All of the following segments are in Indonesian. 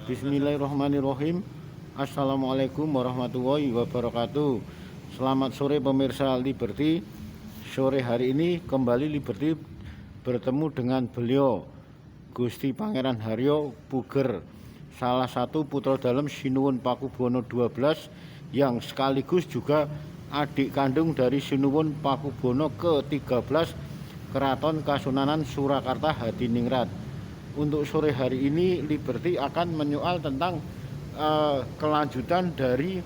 Bismillahirrahmanirrahim. Assalamualaikum warahmatullahi wabarakatuh. Selamat sore pemirsa Liberty. Sore hari ini kembali Liberty bertemu dengan beliau Gusti Pangeran Haryo Puger, salah satu putra dalem Sinuwun Pakubono 12 yang sekaligus juga adik kandung dari Sinuwun Pakubono ke-13 Keraton Kasunanan Surakarta Hadiningrat. Untuk sore hari ini Liberty akan menyoal tentang kelanjutan dari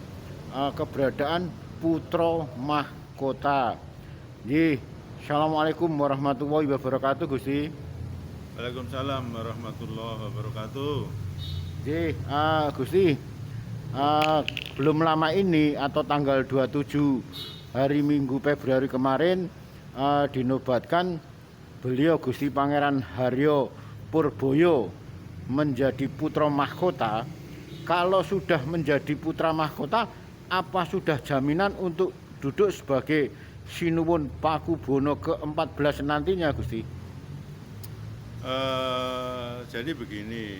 keberadaan putra mahkota. Assalamualaikum warahmatullahi wabarakatuh, Gusti. Waalaikumsalam warahmatullahi wabarakatuh. Gusti, belum lama ini atau tanggal 27 hari Minggu Februari kemarin dinobatkan beliau Gusti Pangeran Haryo Purboyo menjadi putra mahkota. Kalau sudah menjadi putra mahkota, apa sudah jaminan untuk duduk sebagai Sinuwun Pakubono ke-14 nantinya, Gusti? Jadi begini,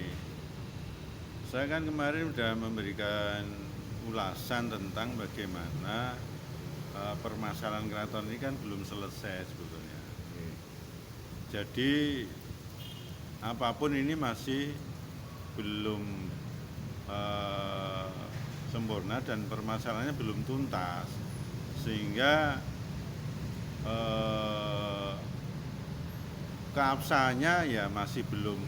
saya kan kemarin sudah memberikan ulasan tentang bagaimana permasalahan keraton ini kan belum selesai sebetulnya. Jadi apapun ini masih belum sempurna dan permasalahannya belum tuntas, sehingga keabsahannya ya masih belum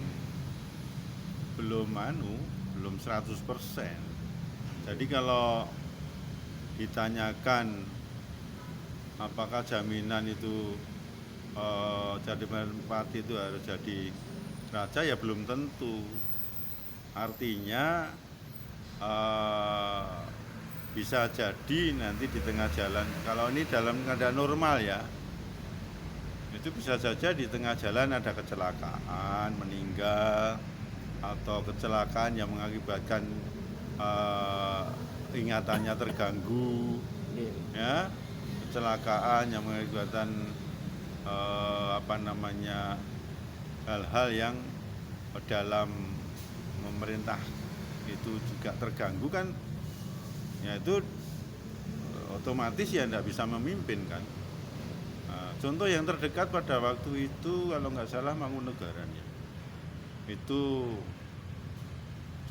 100%. Jadi kalau ditanyakan apakah jaminan itu jadi Bupati itu harus jadi raja, ya belum tentu. Artinya bisa jadi nanti di tengah jalan, kalau ini dalam keadaan normal ya, itu bisa saja di tengah jalan ada kecelakaan, meninggal, atau kecelakaan yang mengakibatkan ingatannya terganggu, ya, kecelakaan yang mengakibatkan hal-hal yang dalam memerintah itu juga terganggu kan, ya itu otomatis ya tidak bisa memimpin kan. Contoh yang terdekat pada waktu itu kalau nggak salah Mangkunegaran ya, itu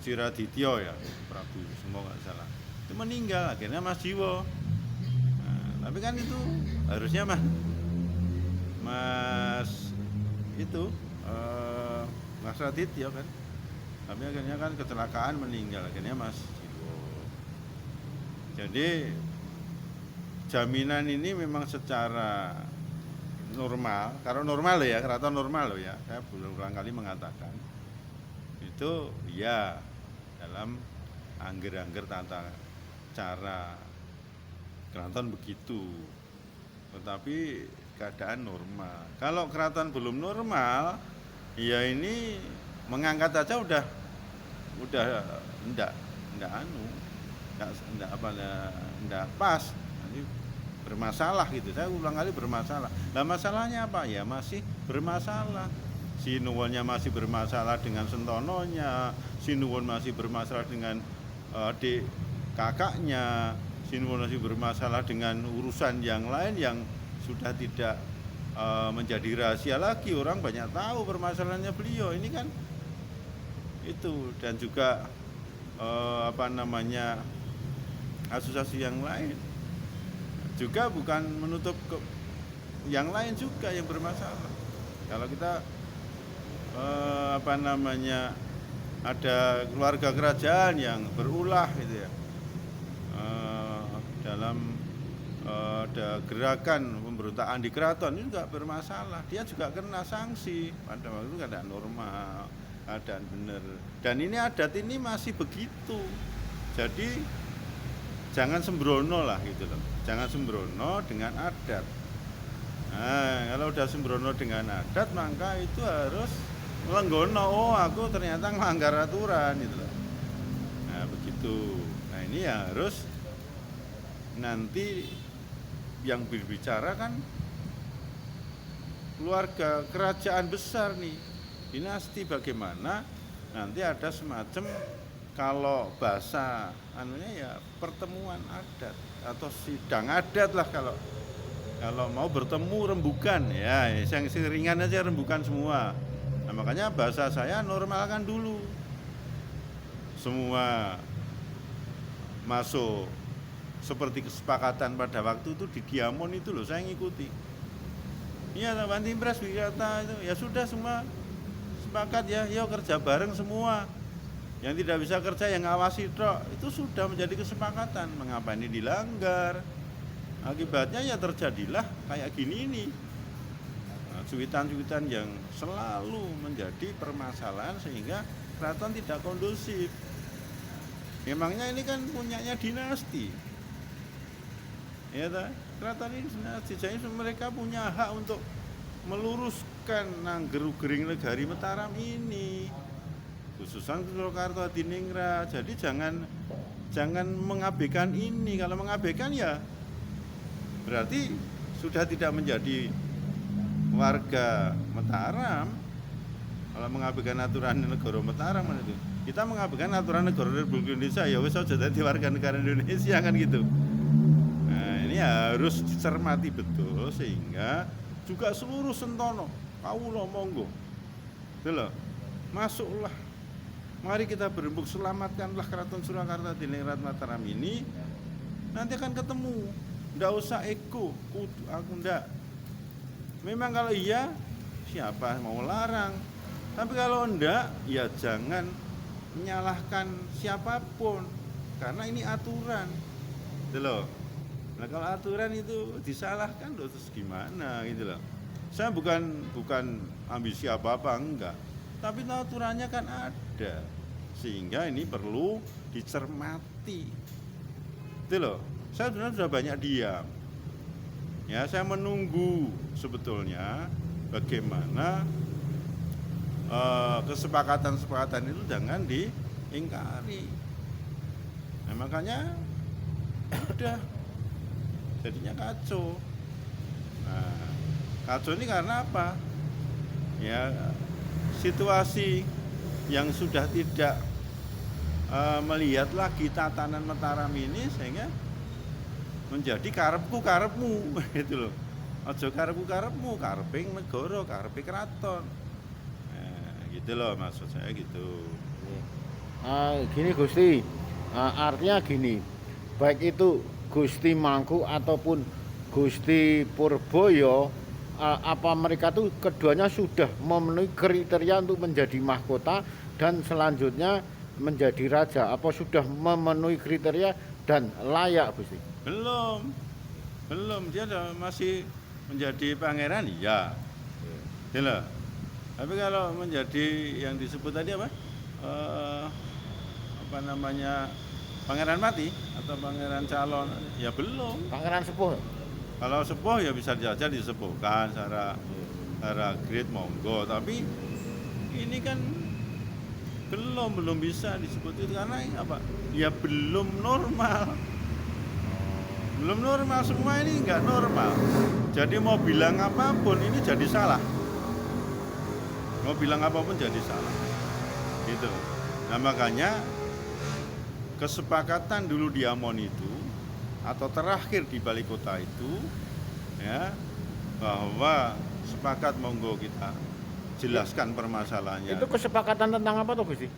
Ciradityo ya, Prabu semua nggak salah, itu meninggal akhirnya Mas Jiwo. Tapi kan itu harusnya Mas Radityo kan, tapi akhirnya kan kecelakaan meninggal, akhirnya Mas Jiwo. Jadi jaminan ini memang secara normal, karena normal loh ya, keraton normal loh ya, saya berulang kali mengatakan itu ya dalam angger-angger tata cara keraton begitu, tetapi keadaan normal. Kalau keraton belum normal, ya ini mengangkat aja udah enggak pas, nanti bermasalah gitu. Saya ulang kali bermasalah. Nah masalahnya apa? Ya masih bermasalah. Sinuwunnya masih bermasalah dengan Sentononya, Sinuwun masih bermasalah dengan adik kakaknya, Sinuwun masih bermasalah dengan urusan yang lain yang sudah tidak menjadi rahasia lagi. Orang banyak tahu permasalahannya beliau ini kan itu, dan juga kasus-kasus yang lain juga bukan menutup yang lain juga yang bermasalah. Kalau kita ada keluarga kerajaan yang berulah gitu ya, dalam ada gerakan pemberontakan di keraton, ini juga bermasalah, dia juga kena sanksi pada waktu itu, keadaan normal, keadaan benar. Dan ini adat ini masih begitu, jadi jangan sembrono lah gitu loh, jangan sembrono dengan adat. Nah kalau udah sembrono dengan adat, maka itu harus melenggono, oh aku ternyata melanggar aturan gitu loh. Nah begitu. Nah ini harus nanti yang berbicara kan keluarga kerajaan besar nih, dinasti, bagaimana nanti ada semacam kalau bahasa anunya ya pertemuan adat atau sidang adat lah, kalau mau bertemu rembukan ya, yang ringan aja rembukan semua. Nah, makanya bahasa saya normalkan dulu, semua masuk seperti kesepakatan pada waktu itu di Diamond itu loh, saya ngikuti. Iya, Banti Impres kata itu ya sudah semua sepakat ya, yuk kerja bareng semua. Yang tidak bisa kerja yang ngawasi tok, itu sudah menjadi kesepakatan. Mengapa ini dilanggar? Akibatnya ya terjadilah kayak gini ini. Nah, cuitan-cuitan yang selalu menjadi permasalahan sehingga keraton tidak kondusif. Memangnya ini kan punyanya dinasti. Ya ta? Keraton ini dinasti, jadi mereka punya hak untuk meluruskan Nanggeru-Gering Negari Mataram ini. Khususan Surakarta Hadiningrat. Jadi jangan mengabaikan ini. Kalau mengabaikan ya berarti sudah tidak menjadi warga Mataram. Kalau mengabaikan aturan negara Mataram itu, kita mengabaikan aturan negara Republik Indonesia, ya wis aja dadi warga negara Indonesia kan gitu. Nah, ini harus dicermati betul sehingga juga seluruh sentono kawula monggo. Lho, masuklah. Mari kita berembuk, selamatkanlah Keraton Surakarta Hadiningrat Mataram ini. Nanti akan ketemu. Nggak usah ego, aku ndak. Memang kalau iya, siapa mau larang. Tapi kalau enggak, ya jangan menyalahkan siapapun. Karena ini aturan. Gitu loh. Nah kalau aturan itu disalahkan loh, terus gimana gitu loh. Saya bukan ambisi apa-apa, enggak. Tapi aturannya kan ada. Sehingga ini perlu dicermati. Gitu loh. Saya sebenarnya sudah banyak diam. Ya, saya menunggu sebetulnya bagaimana kesepakatan-kesepakatan itu jangan diingkari. Nah, makanya udah jadinya kacau. Nah, kacau ini karena apa? Ya, situasi yang sudah tidak melihat lagi tatanan Mataram ini sehingga menjadi karepku-karepmu gitu loh. Aja karepku-karepmu, kareping negara, karepe keraton. Nah, gitu loh maksud saya gitu. Gini Gusti, artinya gini, baik itu Gusti Mangku ataupun Gusti Purboyo, apa mereka tuh keduanya sudah memenuhi kriteria untuk menjadi mahkota dan selanjutnya menjadi raja, apa sudah memenuhi kriteria dan layak Gusti? Belum, dia masih menjadi pangeran, iya. Gitu. Tapi kalau menjadi yang disebut tadi apa? Apa namanya, pangeran mati atau pangeran calon, ya belum. Pangeran sepuh. Kalau sepuh ya bisa saja disepuhkan secara grade monggo, tapi ini kan belum bisa disebut itu karena apa? Ya belum normal. Belum normal, semua ini enggak normal. Jadi mau bilang apapun ini jadi salah. Mau bilang apapun jadi salah. Gitu. Nah, makanya kesepakatan dulu di Amon itu atau terakhir di Balai Kota itu ya, bahwa sepakat monggo kita jelaskan permasalahannya. Itu kesepakatan tentang apa tuh Gusti?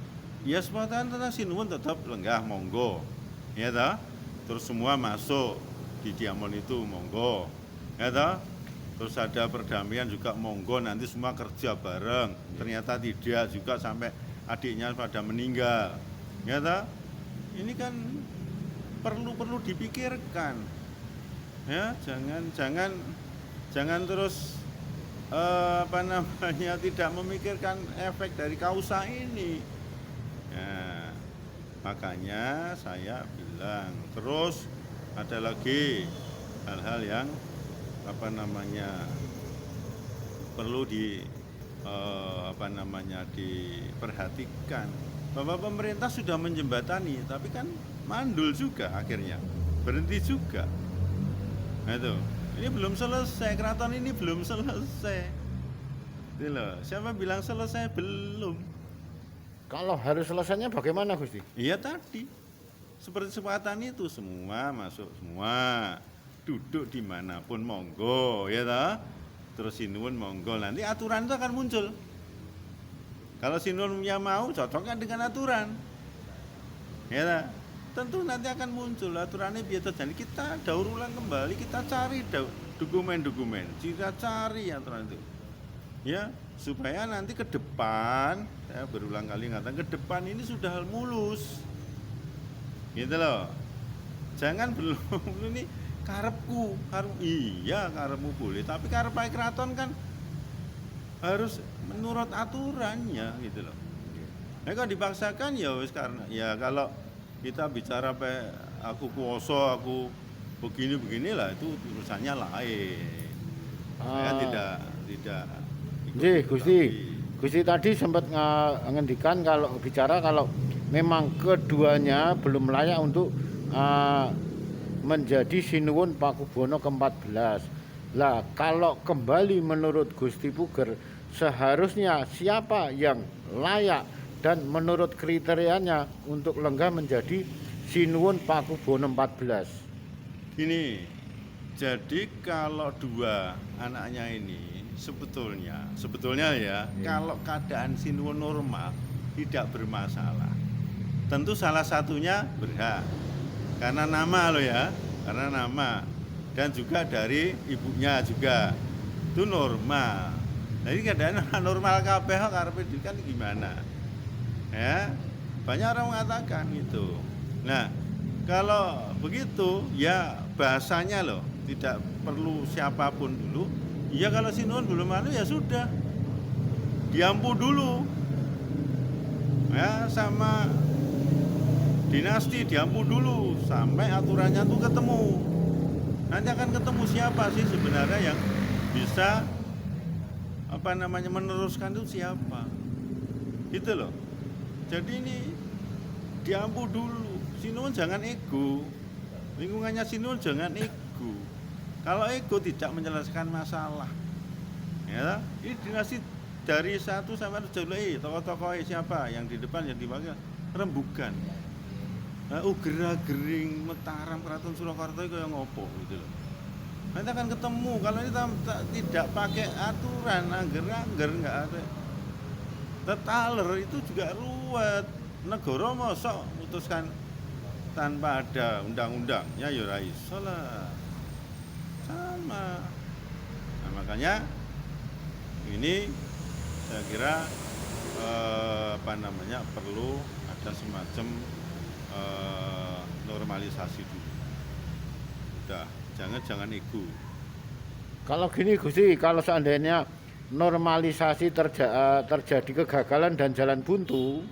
Ya kesepakatan tentang sinuwun tetap lenggah monggo. Ya toh? Terus semua masuk di Diamond itu monggo. Ya toh? Terus ada perdamaian juga monggo, nanti semua kerja bareng. Ternyata tidak juga sampai adiknya pada meninggal. Ya toh? Ini kan perlu dipikirkan. Ya, jangan terus tidak memikirkan efek dari kausa ini. Ya, makanya saya bilang terus ada lagi hal-hal yang perlu diperhatikan, bahwa pemerintah sudah menjembatani tapi kan mandul juga akhirnya, berhenti juga. Nah itu, ini belum selesai, keraton ini belum selesai. Itu loh, siapa bilang selesai? Belum. Kalau harus selesainya bagaimana Gusti? Iya tadi, seperti sepakatan itu semua masuk semua, duduk dimanapun monggo, ya toh. Terus sinuwun monggo, nanti aturan itu akan muncul. Kalau sinuwunnya mau cocokkan dengan aturan, ya toh. Tentu nanti akan muncul aturannya biasa. Jadi kita daur ulang kembali, kita cari dokumen-dokumen, kita cari aturan itu, ya supaya nanti ke depan, saya berulang kali ngatakan ke depan ini sudah mulus, gitu loh. Jangan belum ini karepku, iya karepmu boleh, tapi karep keraton kan harus menurut aturannya, gitu loh. Nah kalau dipaksakan ya wis, karena ya kalau kita bicara aku kuoso, aku beginilah, itu urusannya lain. Saya tidak Nggih, Gusti tadi sempat ngendikan kalau bicara kalau memang keduanya belum layak untuk menjadi Sinuwun Pakubono ke-14. Lah, kalau kembali menurut Gusti Puger, seharusnya siapa yang layak dan menurut kriterianya untuk lenggah menjadi Sinuwun Pakubono 14? Gini, jadi kalau dua anaknya ini sebetulnya ya, kalau keadaan Sinuwun normal tidak bermasalah. Tentu salah satunya berhak karena nama karena nama, dan juga dari ibunya juga itu normal. Jadi keadaan normal kabeh karepe kan gimana? Ya, banyak orang mengatakan gitu. Nah, kalau begitu ya bahasanya tidak perlu siapapun dulu. Ya kalau Sinuwun belum ya sudah, diampu dulu, ya sama dinasti diampu dulu sampai aturannya tuh ketemu. Nanti akan ketemu siapa sih sebenarnya yang bisa meneruskan itu siapa, gitu loh. Jadi ini diampu dulu. Sinuwun jangan ego, lingkungannya Sinuwun jangan ego. Kalau ego tidak menyelesaikan masalah, ya ini dinasti dari 1 sampai 7, tokoh-tokoh siapa yang di depan, yang di belakang rembukan, Ugera-gering Mataram Keraton Surakarta itu yang ngopo gitu loh. Nanti akan ketemu. Kalau ini tidak pakai aturan, angger nggak ada tetaler, itu juga ruwet. Negara mosok memutuskan tanpa ada undang-undangnya ya ora iso lah. Sama. Nah, makanya ini saya kira perlu ada semacam normalisasi dulu. Udah, jangan ego. Kalau gini Gusti, kalau seandainya normalisasi terjadi kegagalan dan jalan buntu,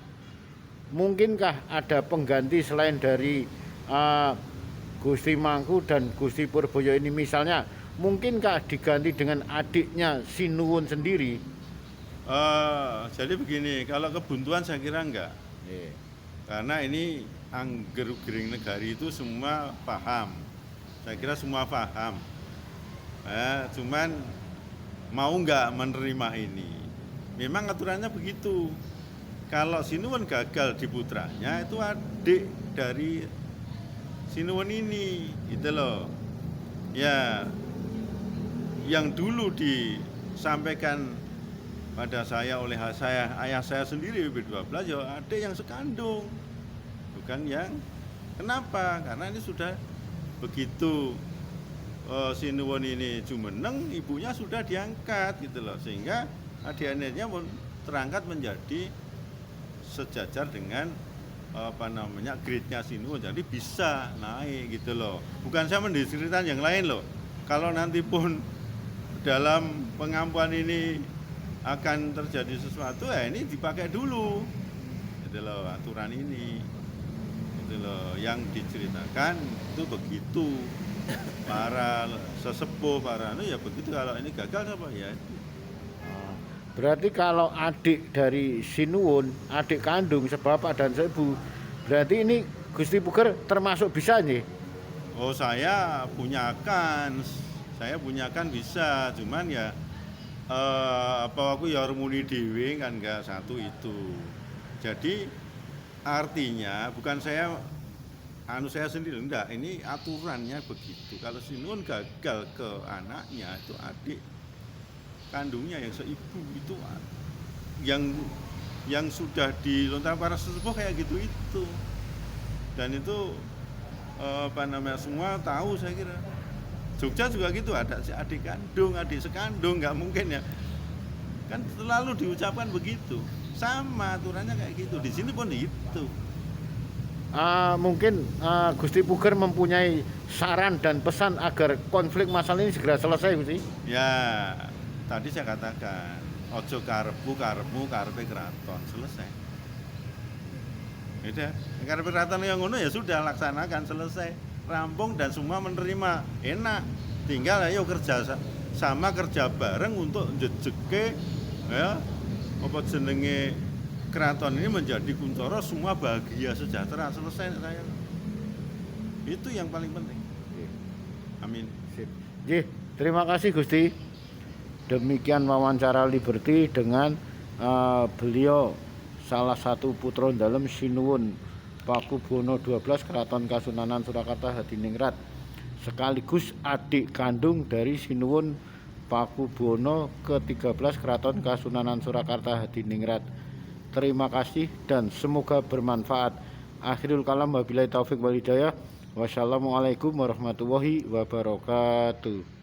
mungkinkah ada pengganti selain dari Gusti Mangku dan Gusti Purboyo ini, misalnya mungkinkah diganti dengan adiknya Sinuwun sendiri? Jadi begini, kalau kebuntuan saya kira enggak. Karena ini Angger-Gering Negari itu semua paham. Saya kira semua paham. Cuman mau enggak menerima ini. Memang aturannya begitu. Kalau Sinuwun gagal di putranya, itu adik dari Sinuwun ini, gitu loh. Ya, yang dulu disampaikan pada saya oleh ayah saya sendiri B12, ya adik yang sekandung, bukan yang kenapa? Karena ini sudah begitu Sinuwun ini jumeneng, ibunya sudah diangkat, gitu loh, sehingga adik-adiknya pun terangkat menjadi sejajar dengan grade-nya Sinuwun, jadi bisa naik, gitu loh. Bukan saya mendiskreditkan yang lain loh. Kalau nanti pun dalam pengampuan ini akan terjadi sesuatu, ya ini dipakai dulu, gitu loh, aturan ini, gitu loh, yang diceritakan itu begitu. Para sesepuh, ya begitu. Kalau ini gagal apa ya itu. Berarti kalau adik dari Sinuwun, adik kandung sebapak dan seibu, berarti ini Gusti Puger termasuk bisa nih? Oh, saya punyakan bisa, cuman ya aku ya muni dhewe kan enggak satu itu. Jadi artinya bukan saya sendiri, enggak, ini aturannya begitu. Kalau Sinuhun gagal ke anaknya, itu adik kandungnya yang seibu itu yang sudah dilontarkan para sesepuh kayak gitu itu. Dan itu semua tahu saya kira. Jogja juga gitu, ada si adik kandung, adik sekandung, nggak mungkin ya. Kan selalu diucapkan begitu. Sama aturannya kayak gitu. Di sini pun gitu. Mungkin Gusti Puger mempunyai saran dan pesan agar konflik masalah ini segera selesai, Gusti. Ya, tadi saya katakan, ojo karepmu karepe keraton, selesai. Udah, karepe keraton yang ngono ya sudah, laksanakan, selesai, rampung dan semua menerima, enak. Tinggal ayo kerja sama, kerja bareng untuk jejeke ya apa jenenge keraton ini menjadi Kuncoro, semua bahagia sejahtera, selesai saya. Itu yang paling penting. Amin. Sip. Terima kasih Gusti. Demikian wawancara Liberty dengan beliau, salah satu putra dalem Sinuwun Pakubuwono 12 Keraton Kasunanan Surakarta Hadiningrat, sekaligus adik kandung dari Sinuwun Pakubuwono ke-13 Keraton Kasunanan Surakarta Hadiningrat. Terima kasih dan semoga bermanfaat. Akhirul kalam, wabillahi taufik wal hidayah. Wassalamualaikum warahmatullahi wabarakatuh.